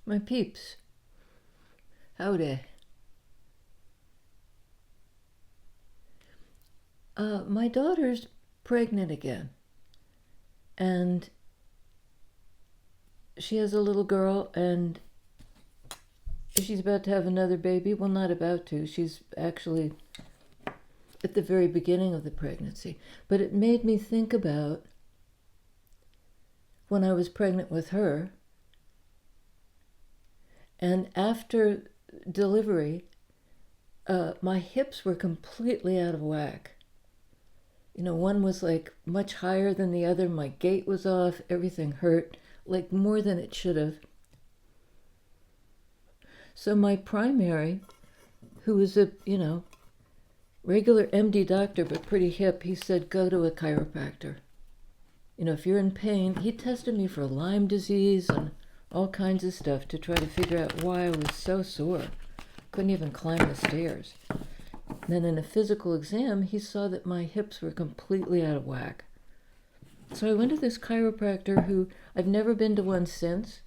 My peeps, howdy. My daughter's pregnant again, and she has a little girl, and she's about to have another baby. Well, not about to. She's actually at the very beginning of the pregnancy. But it made me think about when I was pregnant with her, and after delivery, my hips were completely out of whack. One was like much higher than the other. My gait was off. Everything hurt, like more than it should have. So my primary, who was a, regular MD doctor, but pretty hip, he said, go to a chiropractor. If you're in pain, he tested me for Lyme disease and all kinds of stuff to try to figure out why I was so sore. Couldn't even climb the stairs. Then in a physical exam, he saw that my hips were completely out of whack. So I went to this chiropractor who I've never been to one since.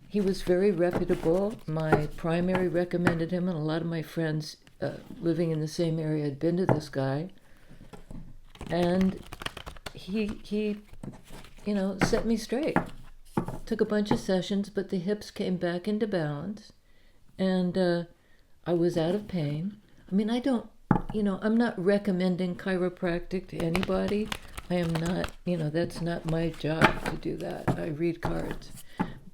He was very reputable. My primary recommended him, and a lot of my friends living in the same area had been to this guy. And he set me straight. Took a bunch of sessions, but the hips came back into balance, and I was out of pain. I mean, I'm not recommending chiropractic to anybody. I am not, that's not my job to do that. I read cards.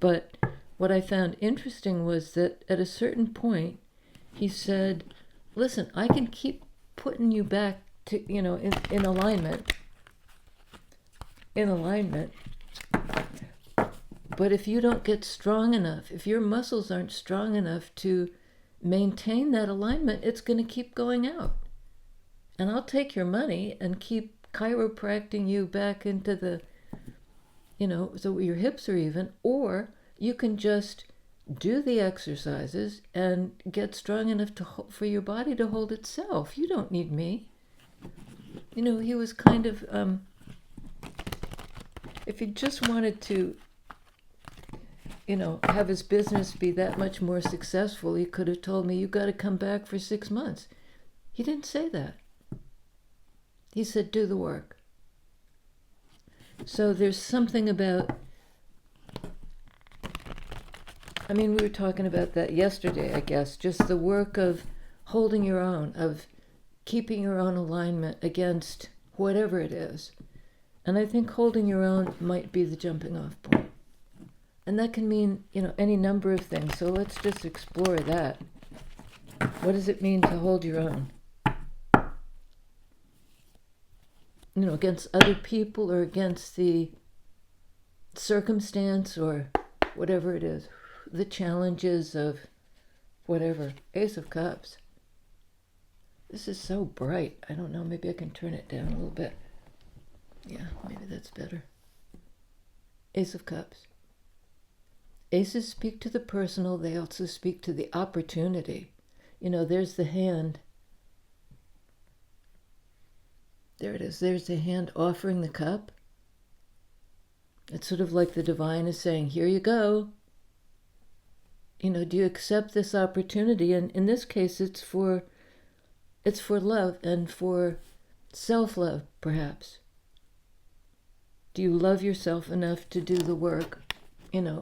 But what I found interesting was that at a certain point, he said, listen, I can keep putting you back to, in alignment. But if you don't get strong enough, if your muscles aren't strong enough to maintain that alignment, it's going to keep going out. And I'll take your money and keep chiropracting you back into the, so your hips are even, or you can just do the exercises and get strong enough for your body to hold itself. You don't need me. He was kind of, if he just wanted to, have his business be that much more successful, he could have told me, you got to come back for 6 months. He didn't say that. He said, do the work. So there's something about, we were talking about that yesterday, I guess, just the work of holding your own, of keeping your own alignment against whatever it is. And I think holding your own might be the jumping off point. And that can mean, any number of things. So let's just explore that. What does it mean to hold your own? Against other people or against the circumstance or whatever it is. The challenges of whatever. Ace of Cups. This is so bright. I don't know, maybe I can turn it down a little bit. Yeah, maybe that's better. Ace of Cups. Aces speak to the personal. They also speak to the opportunity. There's the hand. There it is. There's the hand offering the cup. It's sort of like the divine is saying, here you go. Do you accept this opportunity? And in this case, it's for love and for self-love, perhaps. Do you love yourself enough to do the work?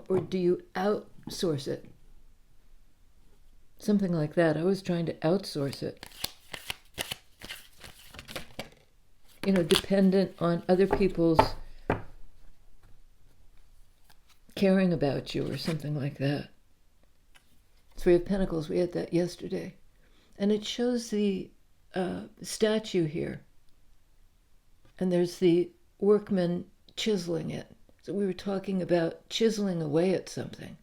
Or do you outsource it? Something like that. I was trying to outsource it. Dependent on other people's caring about you or something like that. Three of Pentacles, we had that yesterday. And it shows the statue here. And there's the workman chiseling it. So we were talking about chiseling away at something.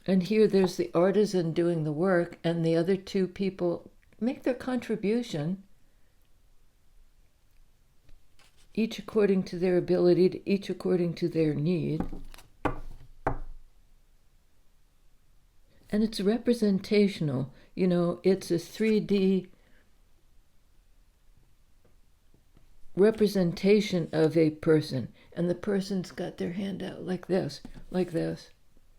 And here there's the artisan doing the work, and the other two people make their contribution, each according to their ability, each according to their need. And it's representational. It's a 3D representation of a person, and the person's got their hand out like this,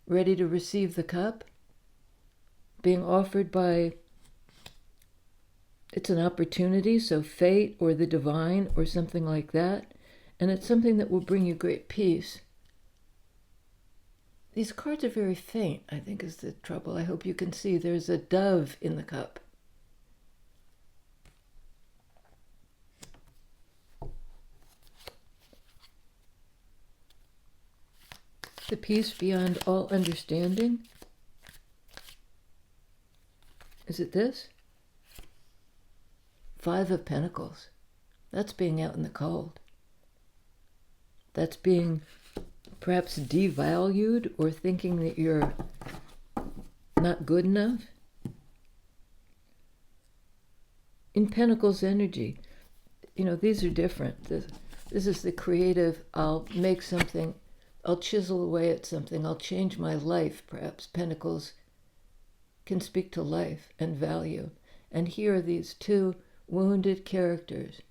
ready to receive the cup, being offered by, it's an opportunity, so fate or the divine or something like that, and it's something that will bring you great peace. These cards are very faint, I think is the trouble. I hope you can see there's a dove in the cup. The peace beyond all understanding. Is it this? 5 of Pentacles. That's being out in the cold. That's being perhaps devalued or thinking that you're not good enough. In Pentacles energy, these are different. This is the creative, I'll make something, I'll chisel away at something, I'll change my life, perhaps. Pentacles can speak to life and value. And here are these 2 wounded characters.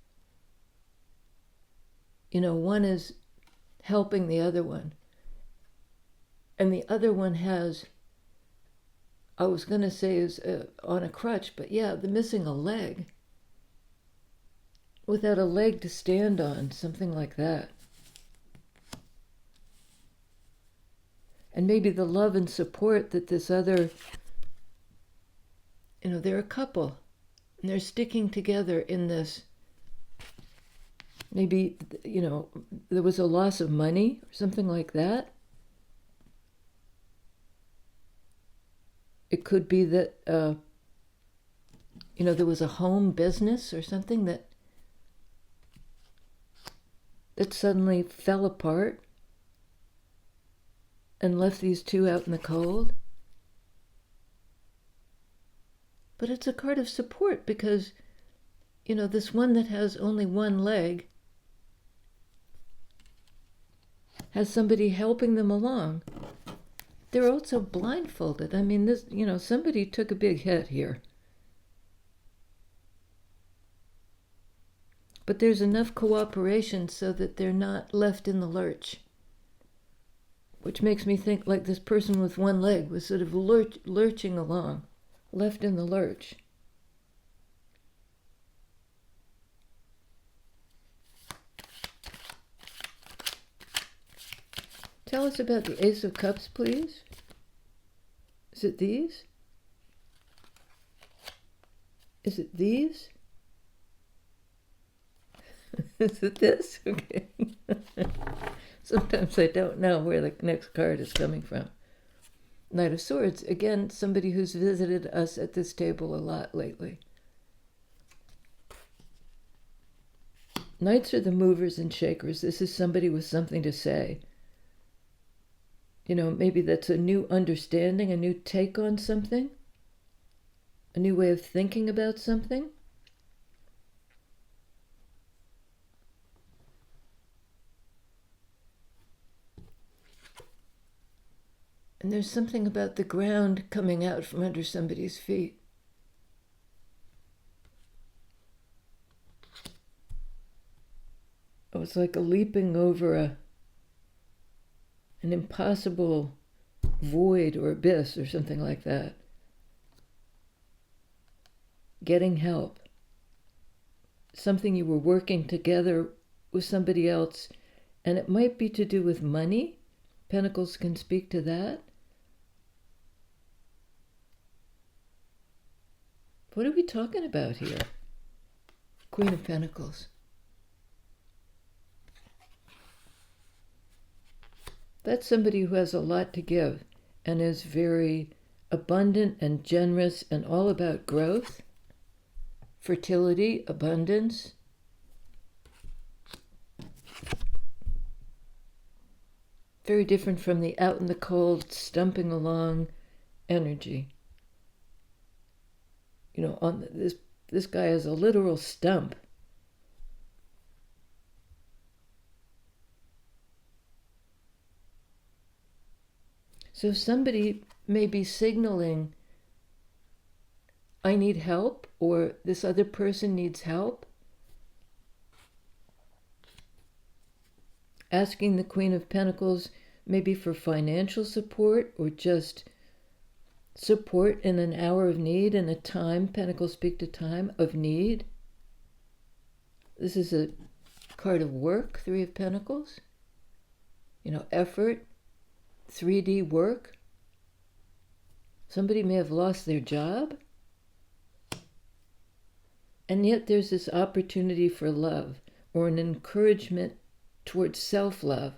One is helping the other one. And the other one has, I was going to say is on a crutch, but yeah, the missing a leg. Without a leg to stand on, something like that. And maybe the love and support that this other, they're a couple. And they're sticking together in this, maybe, there was a loss of money or something like that. It could be that, there was a home business or something that suddenly fell apart and left these 2 out in the cold. But it's a card of support because, this one that has only one leg has somebody helping them along. They're also blindfolded. I mean, this, somebody took a big hit here. But there's enough cooperation so that they're not left in the lurch. Which makes me think like this person with one leg was sort of lurching along, left in the lurch. Tell us about the Ace of Cups, please. Is it these? Is it these? Is it this? Okay. Sometimes I don't know where the next card is coming from. Knight of Swords. Again, somebody who's visited us at this table a lot lately. Knights are the movers and shakers. This is somebody with something to say. Maybe that's a new understanding, a new take on something, a new way of thinking about something. And there's something about the ground coming out from under somebody's feet. Oh, it's like a leaping over an impossible void or abyss or something like that. Getting help. Something you were working together with somebody else, and it might be to do with money. Pentacles can speak to that. What are we talking about here? Queen of Pentacles. That's somebody who has a lot to give and is very abundant and generous and all about growth, fertility, abundance. Very different from the out in the cold, stumping along energy. On this guy is a literal stump. So somebody may be signaling, I need help, or this other person needs help. asking the Queen of Pentacles maybe for financial support or just support in an hour of need and a time, Pentacles speak to time, of need. This is a card of work, Three of Pentacles. Effort, 3D work. Somebody may have lost their job. And yet there's this opportunity for love or an encouragement towards self-love.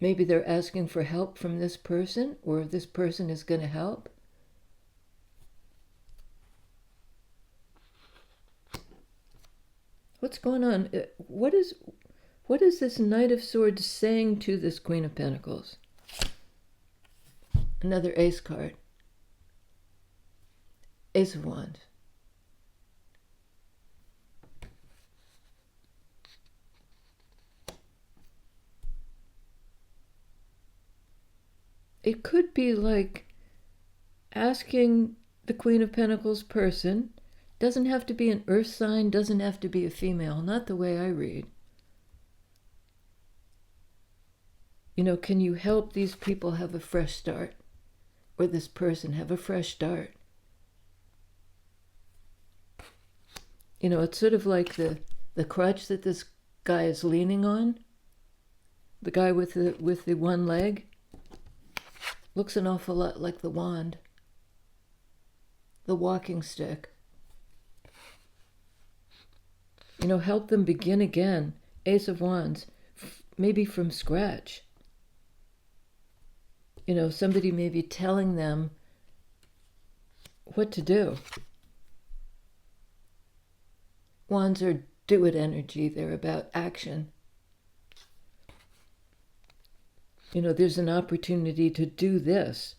Maybe they're asking for help from this person, or this person is going to help. What's going on? What is this Knight of Swords saying to this Queen of Pentacles? Another Ace card. Ace of Wands. It could be like asking the Queen of Pentacles person, doesn't have to be an earth sign, doesn't have to be a female, not the way I read. Can you help these people have a fresh start? Or this person have a fresh start? It's sort of like the crutch that this guy is leaning on. The guy with the one leg. Looks an awful lot like the wand. The walking stick. Help them begin again. Ace of Wands. Maybe from scratch. Somebody may be telling them what to do. Wands are do-it energy. They're about action. There's an opportunity to do this.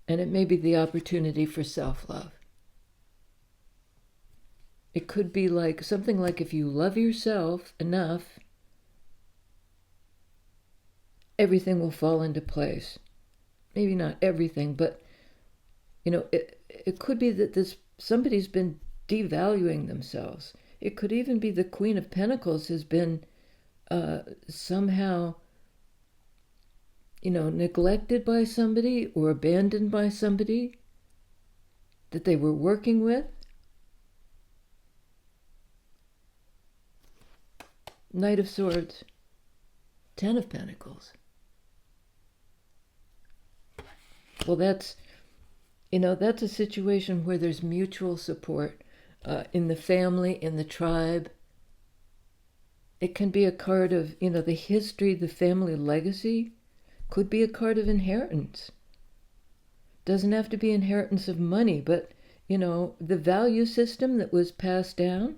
And it may be the opportunity for self-love. It could be like something like if you love yourself enough, everything will fall into place. Maybe not everything, but it could be that somebody's been devaluing themselves. It could even be the Queen of Pentacles has been somehow, neglected by somebody or abandoned by somebody that they were working with. Knight of Swords, Ten of Pentacles. Well, that's a situation where there's mutual support in the family, in the tribe. It can be a card of, the history, the family legacy. Could be a card of inheritance. Doesn't have to be inheritance of money, but, the value system that was passed down.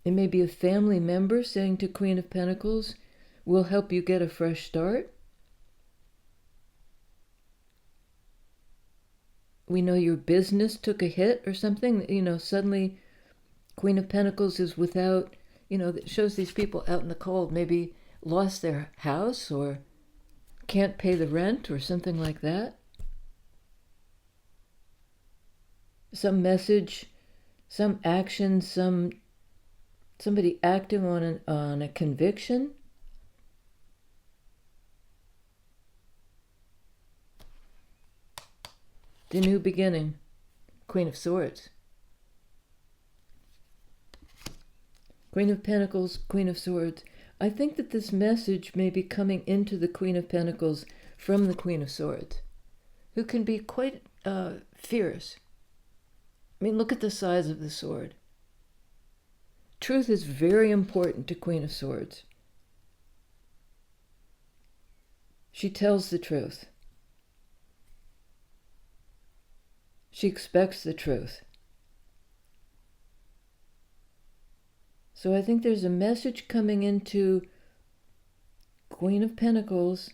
It may be a family member saying to Queen of Pentacles, we'll help you get a fresh start. We know your business took a hit or something, suddenly Queen of Pentacles is without, that shows these people out in the cold, maybe lost their house or can't pay the rent or something like that. Some message, some action, somebody acting on a conviction. The new beginning, Queen of Swords. Queen of Pentacles, Queen of Swords. I think that this message may be coming into the Queen of Pentacles from the Queen of Swords, who can be quite fierce. I mean, look at the size of the sword. Truth is very important to Queen of Swords. She tells the truth. She expects the truth. So I think there's a message coming into Queen of Pentacles.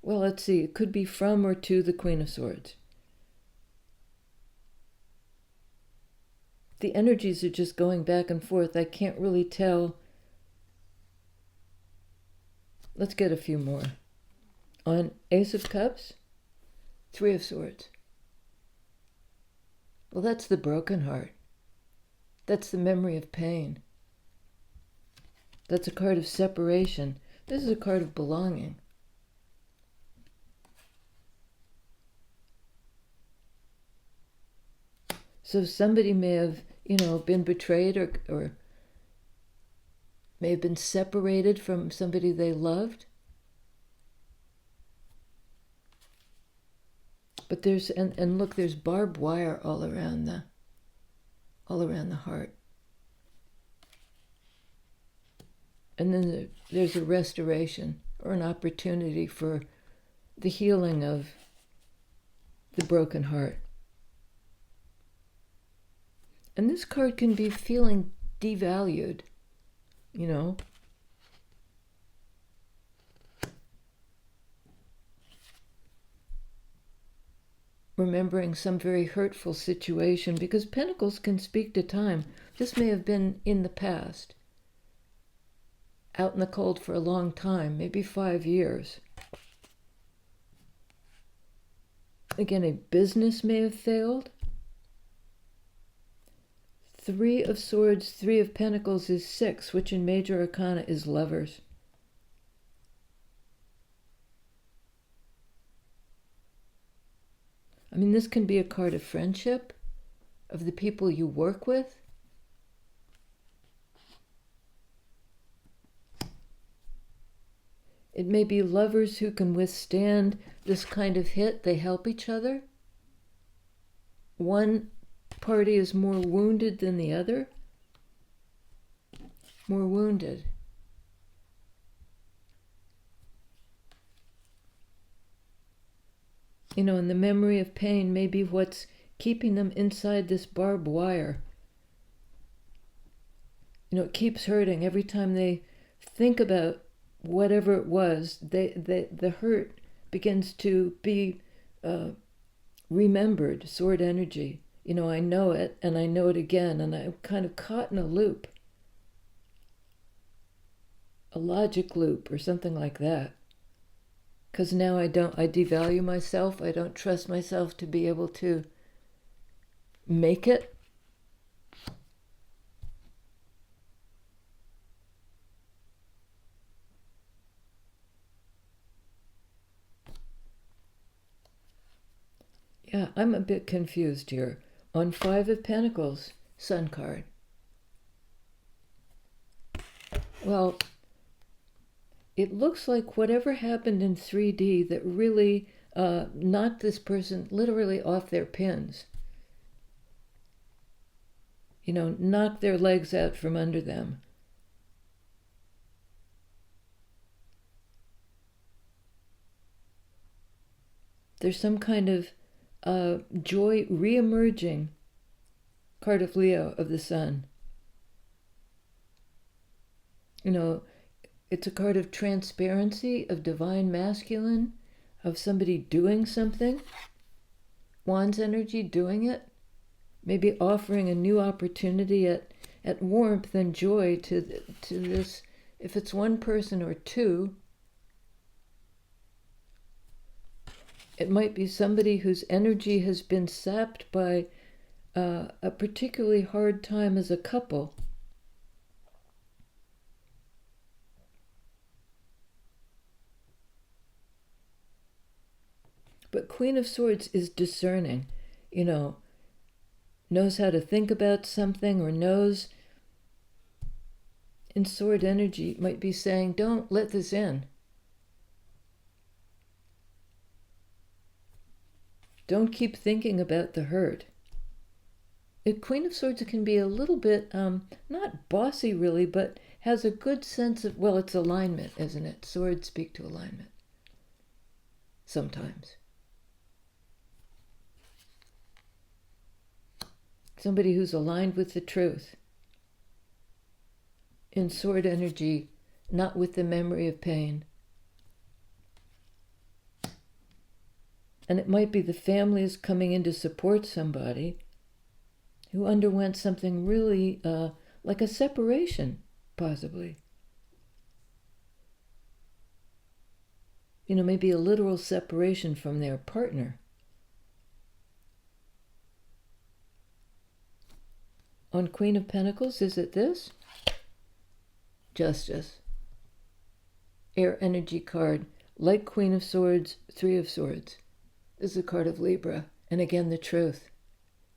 Well, let's see. It could be from or to the Queen of Swords. The energies are just going back and forth. I can't really tell. Let's get a few more. On Ace of Cups, Three of Swords. Well, that's the broken heart. That's the memory of pain. That's a card of separation. This is a card of belonging. So somebody may have, been betrayed or may have been separated from somebody they loved. But there's, and look, there's barbed wire all around the heart. And then there's a restoration or an opportunity for the healing of the broken heart. And this card can be feeling devalued, remembering some very hurtful situation, because Pentacles can speak to time. This may have been in the past, out in the cold for a long time, maybe 5 years. Again, a business may have failed. Three of Swords, Three of Pentacles is 6, which in Major Arcana is Lovers. I mean, this can be a card of friendship, of the people you work with. It may be lovers who can withstand this kind of hit. They help each other. One party is more wounded than the other. More wounded. And the memory of pain may be what's keeping them inside this barbed wire. It keeps hurting every time they think about whatever it was. The hurt begins to be remembered, sword energy. I know it, and I know it again, and I'm kind of caught in a loop. A logic loop or something like that. Because now I devalue myself. I don't trust myself to be able to make it. Yeah, I'm a bit confused here. On Five of Pentacles, Sun card. Well, it looks like whatever happened in 3D that really knocked this person literally off their pins. Knocked their legs out from under them. There's some kind of joy re-emerging, card of Leo, of the Sun. It's a card of transparency, of divine masculine, of somebody doing something. Wands energy, doing it. Maybe offering a new opportunity at warmth and joy to this, if it's one person or two. It might be somebody whose energy has been sapped by a particularly hard time as a couple. But Queen of Swords is discerning, knows how to think about something, or knows in sword energy might be saying, don't let this in. Don't keep thinking about the hurt. Queen of Swords can be a little bit, not bossy really, but has a good sense of, well, it's alignment, isn't it? Swords speak to alignment. Sometimes. Somebody who's aligned with the truth. In sword energy, not with the memory of pain. And it might be the family is coming in to support somebody who underwent something really like a separation, possibly. Maybe a literal separation from their partner. On Queen of Pentacles, is it this? Justice. Air energy card. Like Queen of Swords, Three of Swords. This is a card of Libra. And again, the truth.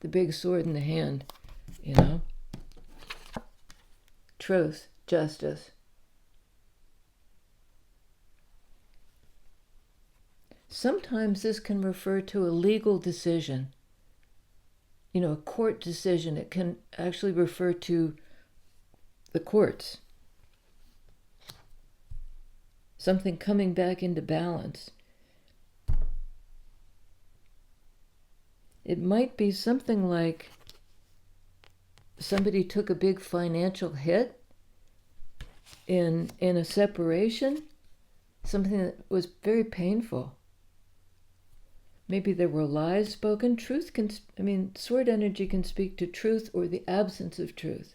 The big sword in the hand, you know? Truth, justice. Sometimes this can refer to a legal decision. You know, a court decision. It can actually refer to the courts. Something coming back into balance. It might be something like somebody took a big financial hit in a separation, something that was very painful. Maybe there were lies spoken. Sword energy can speak to truth or the absence of truth.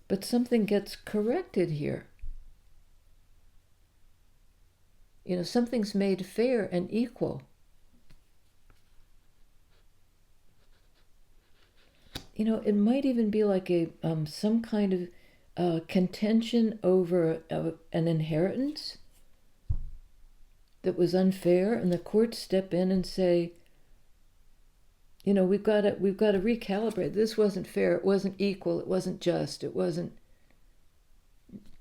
But something gets corrected here. You know, something's made fair and equal. You know, it might even be like some kind of contention over an inheritance that was unfair, and the courts step in and say, you know, we've got to recalibrate. This wasn't fair. It wasn't equal. It wasn't just. It wasn't.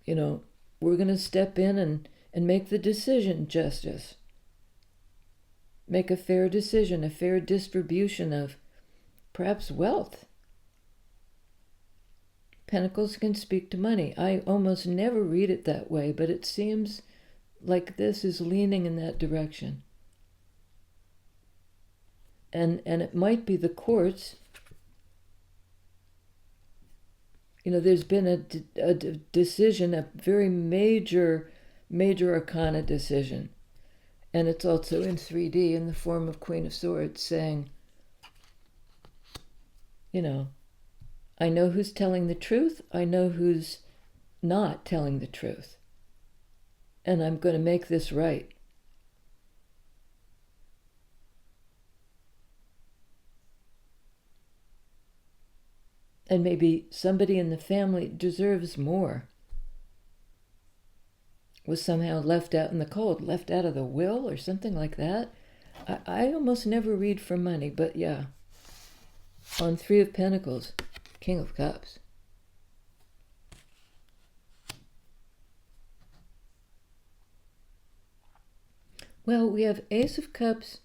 You know, we're going to step in and make the decision justice. Make a fair decision, a fair distribution of perhaps wealth. Pentacles can speak to money. I almost never read it that way, but it seems like this is leaning in that direction. And it might be the courts. You know, there's been a decision, a very major arcana decision. And it's also in 3D in the form of Queen of Swords saying, you know, I know who's telling the truth. I know who's not telling the truth. And I'm going to make this right. And maybe somebody in the family deserves more. Was somehow left out in the cold, left out of the will or something like that. I almost never read for money, but yeah. On Three of Pentacles, King of Cups. Well, we have Ace of Cups,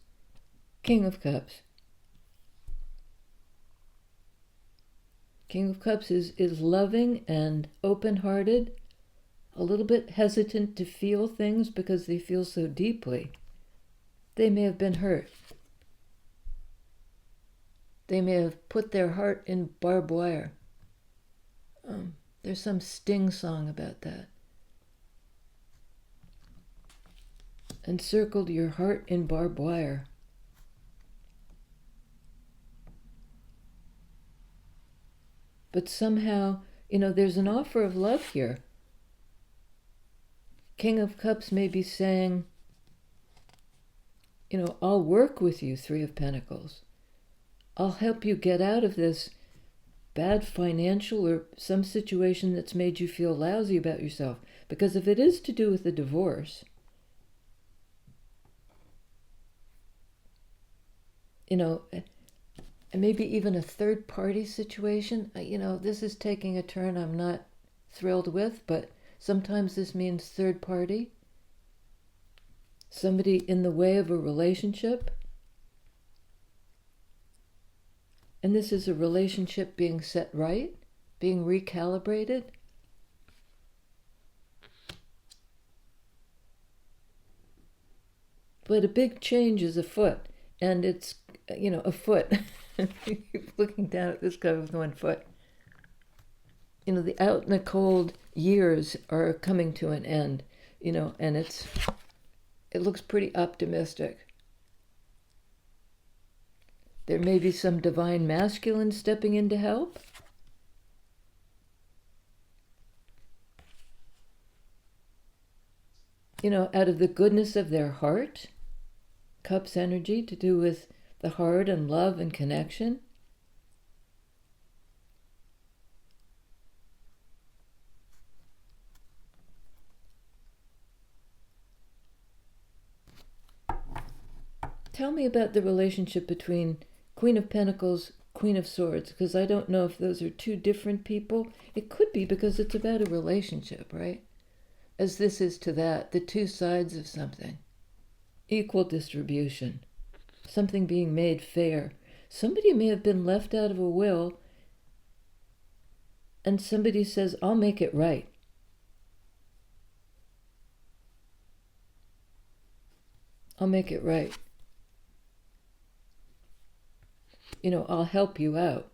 King of Cups. King of Cups is loving and open-hearted, a little bit hesitant to feel things because they feel so deeply. They may have been hurt. They may have put their heart in barbed wire. There's some Sting song about that. Encircled your heart in barbed wire. But somehow, you know, there's an offer of love here. King of Cups may be saying, you know, I'll work with you, Three of Pentacles. I'll help you get out of this bad financial or some situation that's made you feel lousy about yourself. Because if it is to do with a divorce, you know, and maybe even a third-party situation, you know, this is taking a turn I'm not thrilled with, but sometimes this means third party. Somebody in the way of a relationship. And this is a relationship being set right, being recalibrated. But a big change is afoot, and it's, you know, afoot. Looking down at this guy with 1 foot. You know, the out in the cold years are coming to an end, you know, and it looks pretty optimistic. There may be some divine masculine stepping in to help. You know, out of the goodness of their heart. Cups energy to do with the heart and love and connection. Tell me about the relationship between Queen of Pentacles, Queen of Swords, because I don't know if those are two different people. It could be because it's about a relationship, right? As this is to that, the two sides of something. Equal distribution. Something being made fair. Somebody may have been left out of a will, and somebody says, I'll make it right. I'll make it right. I'll help you out.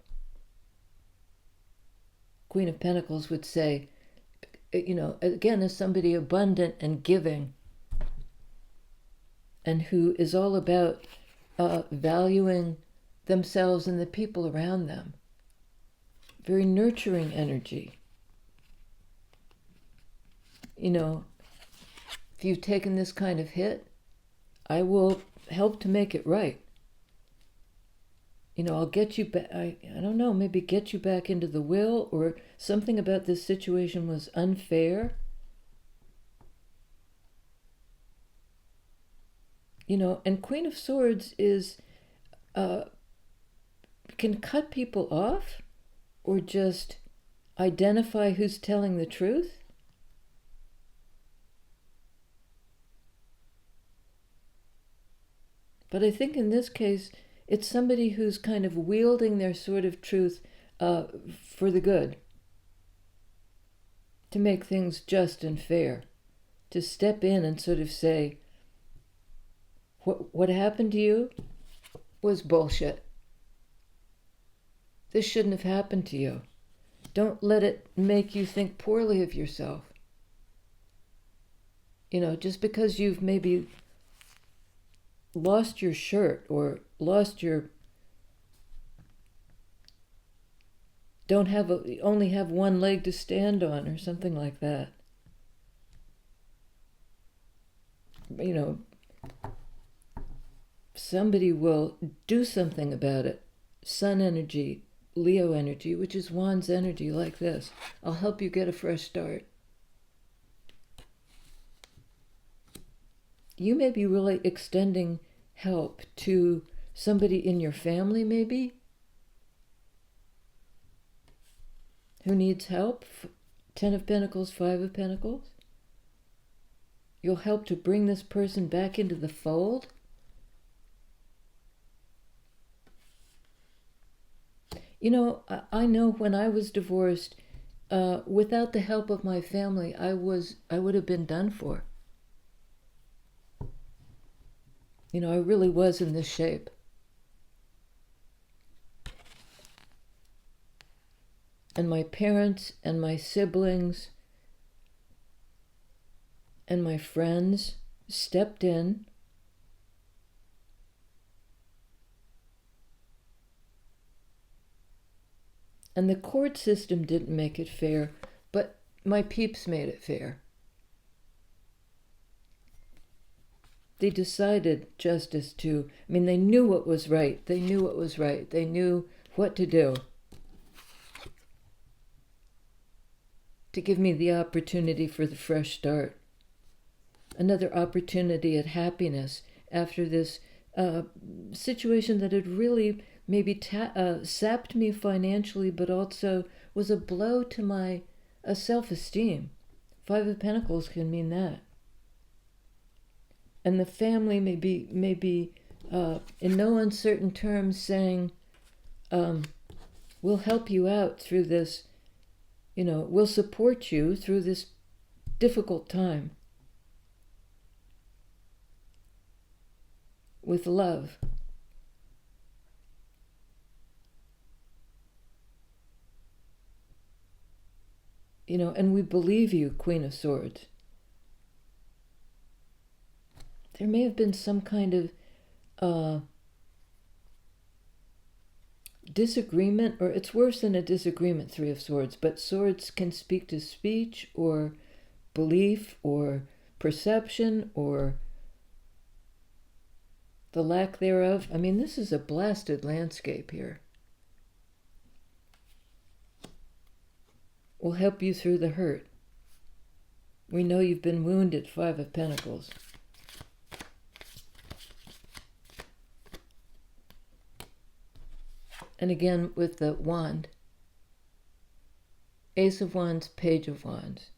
Queen of Pentacles would say, again, as somebody abundant and giving, and who is all about valuing themselves and the people around them. Very nurturing energy. If you've taken this kind of hit, I will help to make it right. I'll get you back, I don't know, maybe get you back into the will, or something about this situation was unfair. And Queen of Swords is, can cut people off, or just identify who's telling the truth. But I think in this case, it's somebody who's kind of wielding their sword of truth for the good, to make things just and fair, to step in and sort of say, what happened to you was bullshit. This shouldn't have happened to you. Don't let it make you think poorly of yourself. Just because you've maybe lost your shirt or only have one leg to stand on or something like that. Somebody will do something about it. Sun energy, Leo energy, which is Wands energy, like this. I'll help you get a fresh start. You may be really extending help to somebody in your family, maybe, who needs help. 10 of Pentacles, 5 of Pentacles. You'll help to bring this person back into the fold. I know when I was divorced, without the help of my family, I would have been done for. I really was in this shape. And my parents and my siblings and my friends stepped in. And the court system didn't make it fair, but my peeps made it fair. They decided justice too. They knew what was right. They knew what was right. They knew what to do to give me the opportunity for the fresh start. Another opportunity at happiness after this situation that had really maybe sapped me financially, but also was a blow to my self-esteem. 5 of Pentacles can mean that. And the family may be in no uncertain terms saying, we'll help you out through this, we'll support you through this difficult time with love. And we believe you, Queen of Swords. There may have been some kind of disagreement, or it's worse than a disagreement, 3 of Swords, but swords can speak to speech or belief or perception or the lack thereof. This is a blasted landscape here. We'll help you through the hurt. We know you've been wounded, 5 of Pentacles. And again with the wand, Ace of Wands, Page of Wands,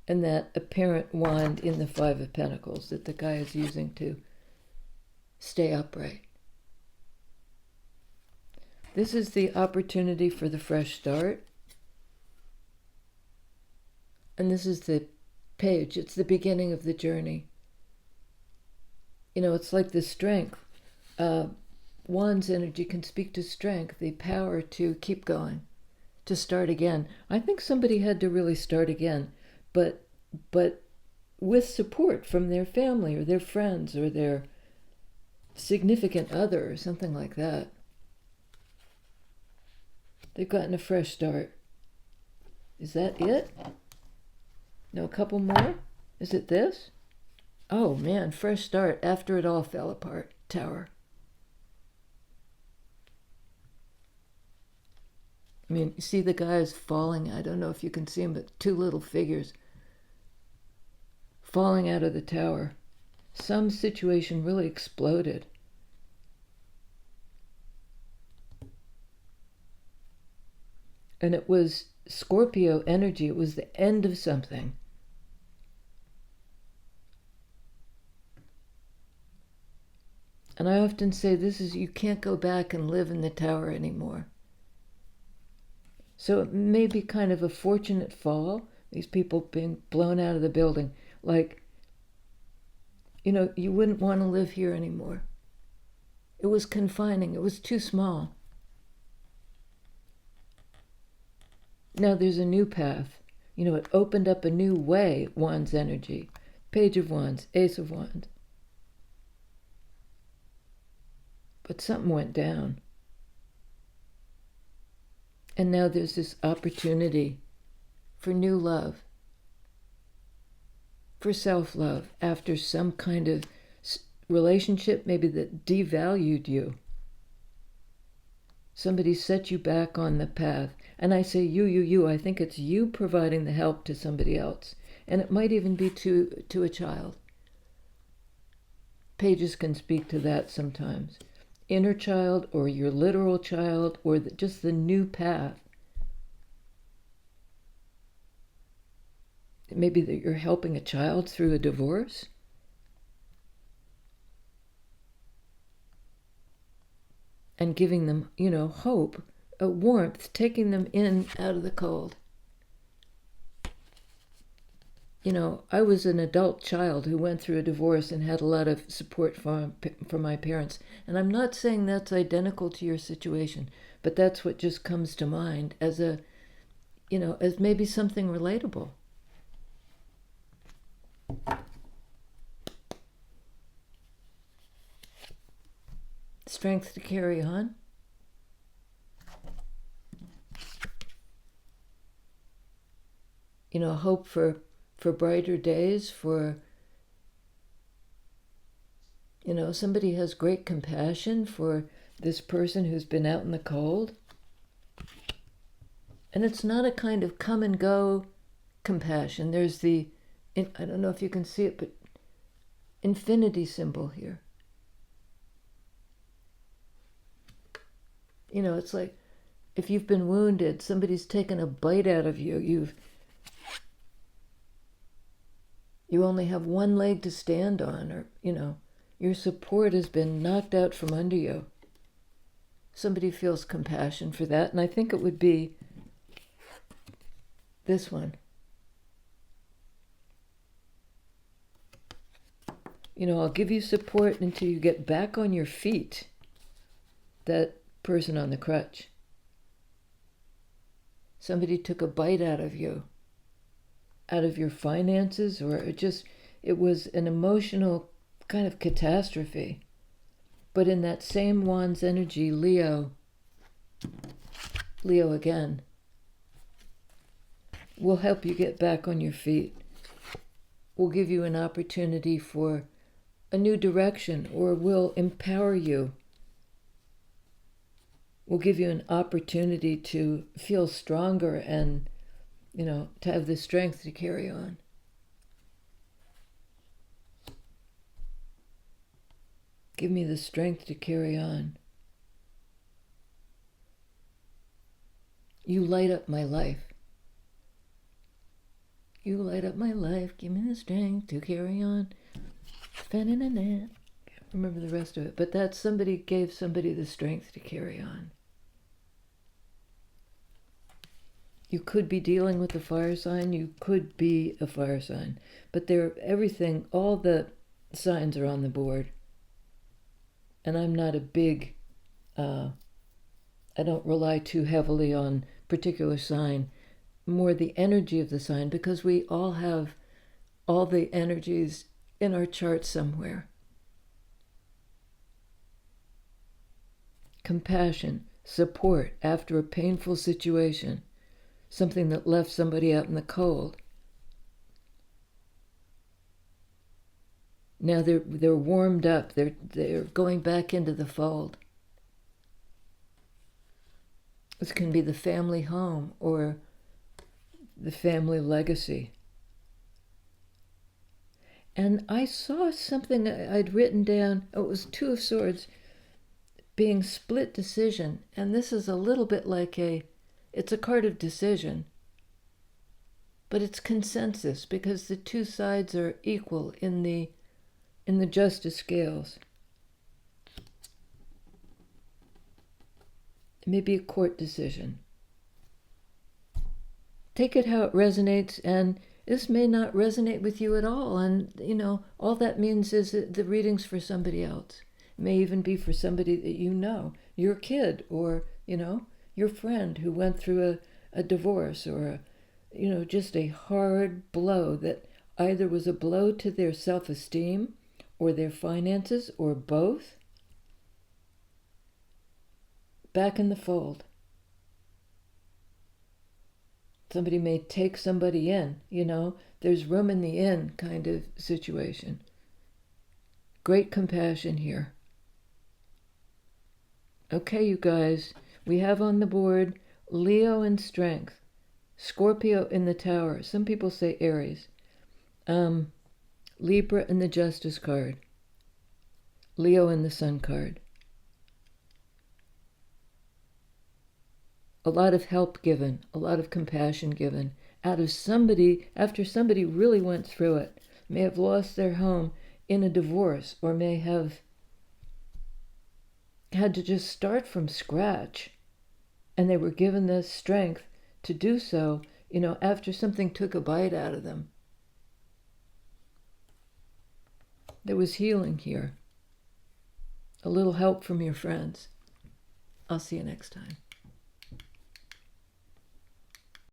and that apparent wand in the Five of Pentacles that the guy is using to stay upright. This is the opportunity for the fresh start. And this is the page. It's the beginning of the journey. You know, it's like the strength. Wands energy can speak to strength, the power to keep going, to start again. I think somebody had to really start again, but with support from their family or their friends or their significant other or something like that. They've gotten a fresh start. Is that it? No, a couple more? Is it this? Oh man, fresh start after it all fell apart. Tower. I mean, you see the guys falling. I don't know if you can see them, but two little figures falling out of the tower. Some situation really exploded. And it was Scorpio energy. It was the end of something. And I often say this is, you can't go back and live in the tower anymore. So it may be kind of a fortunate fall, these people being blown out of the building. Like, you know, you wouldn't want to live here anymore. It was confining. It was too small. Now there's a new path. You know, it opened up a new way, Wands energy. Page of Wands, Ace of Wands. But something went down. And now there's this opportunity for new love, for self-love after some kind of relationship maybe that devalued you. Somebody set you back on the path. And I say you, I think it's you providing the help to somebody else. And it might even be to a child. Pages can speak to that sometimes. Inner child or your literal child or just the new path. Maybe that you're helping a child through a divorce. And giving them, you know, hope, a warmth, taking them in out of the cold. You know, I was an adult child who went through a divorce and had a lot of support from my parents. And I'm not saying that's identical to your situation, but that's what just comes to mind as a, you know, as maybe something relatable. Strength to carry on. You know, hope for brighter days, for, you know, somebody has great compassion for this person who's been out in the cold. And it's not a kind of come and go compassion. There's the, I don't know if you can see it, but infinity symbol here. You know, it's like if you've been wounded, somebody's taken a bite out of you, you only have one leg to stand on, or, you know, your support has been knocked out from under you. Somebody feels compassion for that, and I think it would be this one. You know, I'll give you support until you get back on your feet. That person on the crutch. Somebody took a bite out of you, out of your finances, or it was an emotional kind of catastrophe. But in that same Wands energy, Leo again, will help you get back on your feet. Will give you an opportunity for a new direction, or will empower you. Will give you an opportunity to feel stronger and, you know, to have the strength to carry on. Give me the strength to carry on. You light up my life. You light up my life. Give me the strength to carry on. Can't remember the rest of it, but that somebody gave somebody the strength to carry on. You could be dealing with a fire sign. You could be a fire sign, but everything, all the signs are on the board. And I'm not a big, I don't rely too heavily on particular sign, more the energy of the sign, because we all have all the energies in our chart somewhere. Compassion, support after a painful situation, something that left somebody out in the cold. Now they're warmed up. They're going back into the fold. This can be the family home or the family legacy. And I saw something I'd written down. It was Two of Swords being split decision. And this is a little bit like it's a card of decision. But it's consensus because the two sides are equal in the justice scales. It may be a court decision. Take it how it resonates, and this may not resonate with you at all. And, all that means is that the reading's for somebody else. It may even be for somebody that you know, your kid, or, your friend who went through a divorce, or, just a hard blow that either was a blow to their self-esteem or their finances or both. Back in the fold. Somebody may take somebody in, there's room in the inn kind of situation. Great compassion here. Okay, you guys, we have on the board Leo in strength, Scorpio in the tower. Some people say Aries. Libra in the justice card. Leo in the sun card. A lot of help given, a lot of compassion given out of somebody after somebody really went through it, may have lost their home in a divorce, or may have had to just start from scratch, and they were given the strength to do so, after something took a bite out of them. There was healing here. A little help from your friends. I'll see you next time.